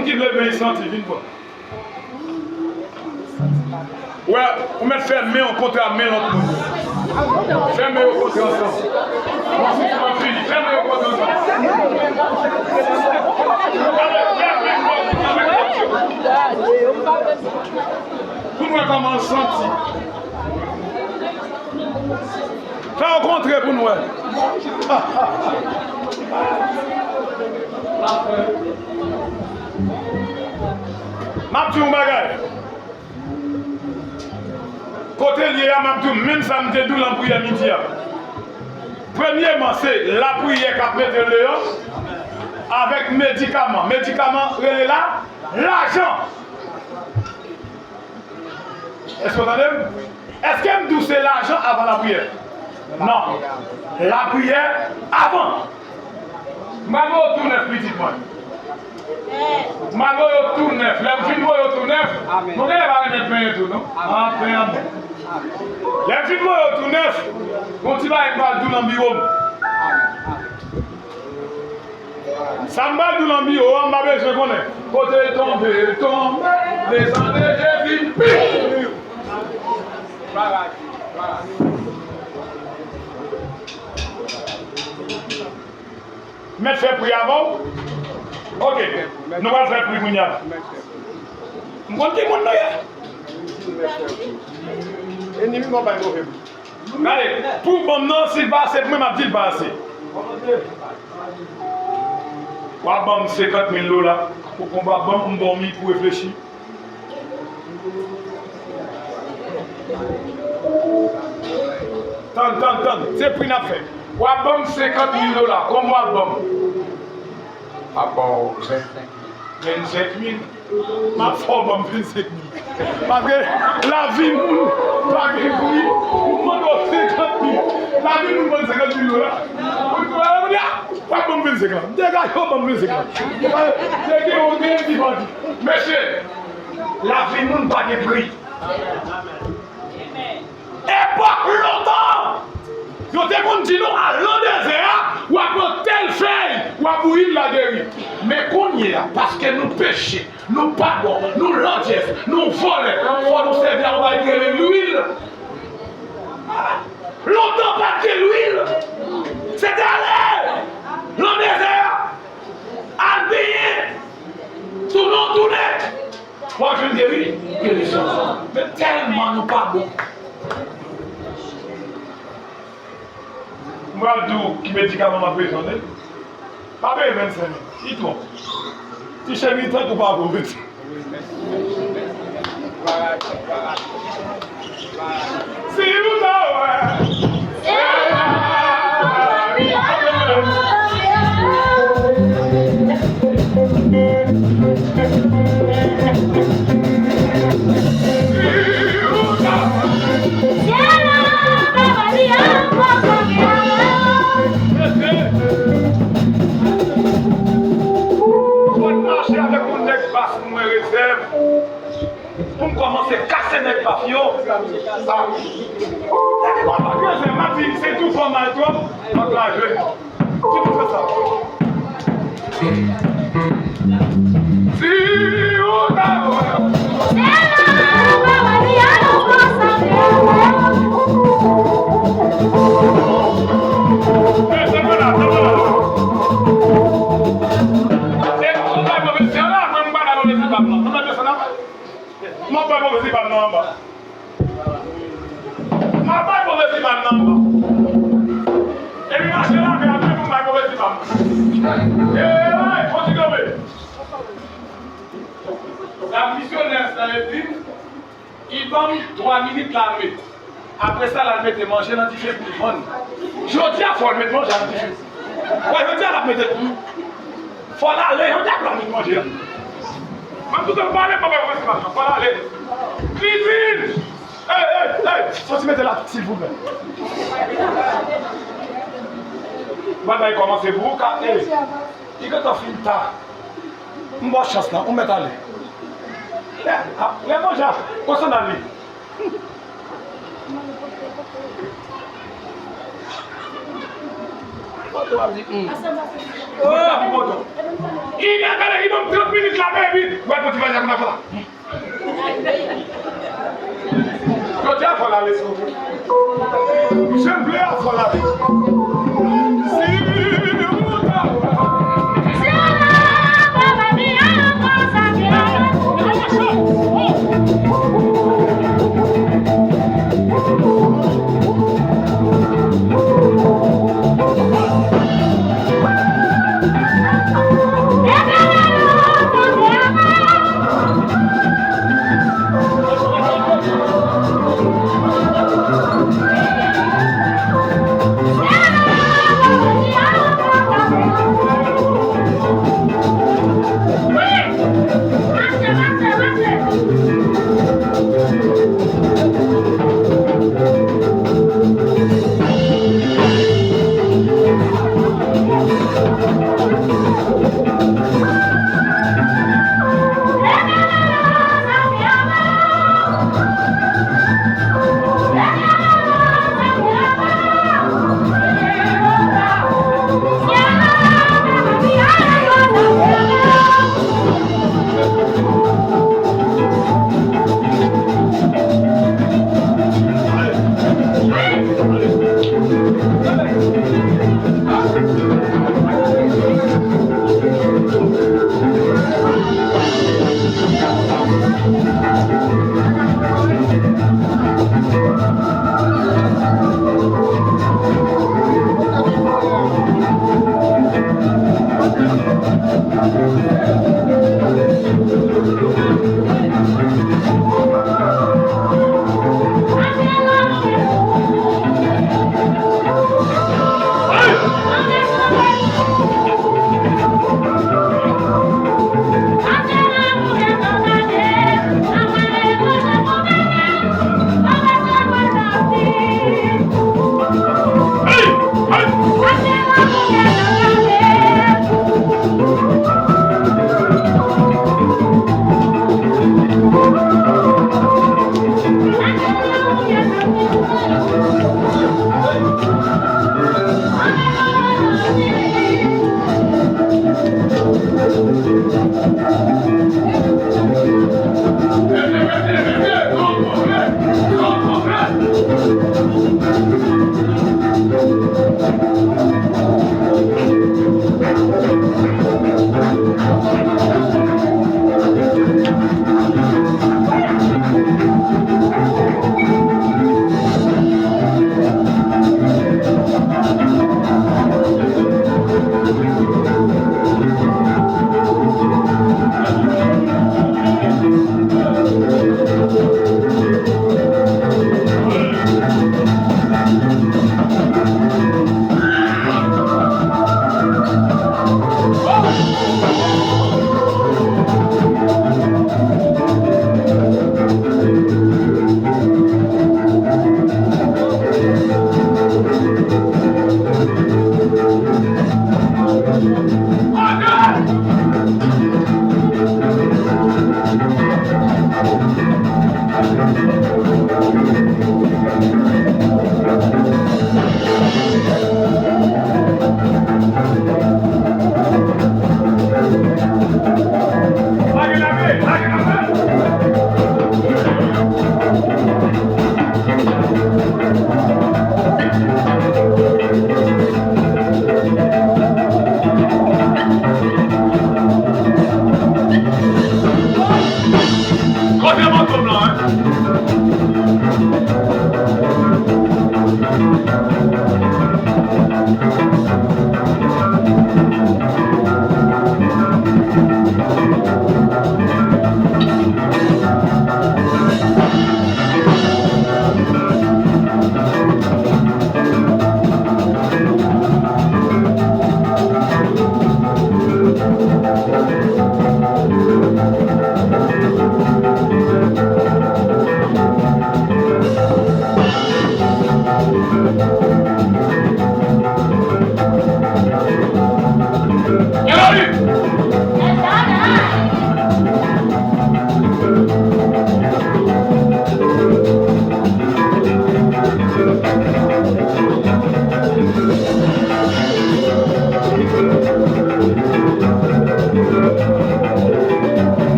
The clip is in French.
monde qui veut bien sentir, viens voir. Ouais, on met fermé, on compte à main l'autre monde. Fermé au côté ensemble. Fermé au côté ensemble. Pour nous, comment on sentit. Fais rencontrer pour nous. Ma petite bagaille. Côté lié à ma petite, même ça me dit d'où la prière midi. Premièrement, c'est la prière qu'a mettre dehors avec médicaments. Médicaments, relais là, l'argent. Est-ce que vous entendez? Est-ce que me c'est l'argent avant la prière? Non. La prière avant. Maman tout neuf, petit moi. Maman tout neuf. Les filles tout neuf. Mon gars va mettre pain tout, non? Ah, pain. Les filles tout neuf. Mon petit va être tout dans le bureau. Ça me bat tout dans le bureau, on m'a besoin de connaître. Côté tombé, descendez, Jésus. Mais fait prier avant. Ok, nous allons faire prier pour nous. Mon petit monde là. Allez, pour bon non, s'il va, c'est pour ma petite base. On va 50 000 $ pour qu'on va dormir pour réfléchir. Tant, c'est pris n'a fait. On va 50 000 $, comment on va ah bon, 25 000. Ma femme 25 000. Parce que la vie, pas de bruit, on demande 50 000. La vie nous demande 50 000 $. Pas de 25 000. Dégage, pas de 25 000. C'est que on est dit, monsieur, la vie nous pas de bruit. Et pas longtemps. Yo te kon di nou à l'endésert, ou à tel feuille, ou à bouillir la guérir. Mais qu'on y est là, parce que nous péchons, nous pardons, nous l'entiers, nous volons, faut nous servir à éclairer l'huile. Longtemps pas que l'huile, c'était aller, l'endésert, à payer, tout le monde tourné. Moi je guéris, guérison. Mais tellement nous pardons. Moi, qui médicament m'a présenté, pas payé 25 000. Il trompe. Si je suis ou pas pour 25 000. Si vous pour commencer à casser les papillons, c'est tout format toi, donc là je tu peux faire ça. Si on a mon père m'a dit pas non bas. Ma père m'a dit pas non bas. Et puis marcher là mais après mon père m'a dit pas. Eh ouais, continue. La missionnaire ça veut dire il donne 3 minutes l'armée. Après ça l'armée te manger dans différentes personnes. Je dis à faut mettre manger dans différentes. Ouais, je dis à la mettre. Faut aller, on dit à la mettre manger. Même tout le monde parle, papa, voilà, allez. Cuisine! Hey, sortez mettre là, s'il vous plaît. Voilà, commencez-vous, car, il y a un film tard. On va chance là, on met à l'aise. Les mangeants, on s'en a mis. Il y a 30 minutes là, baby. pas dire là. Quand tu as fait la leçon, je voulais faire la leçon.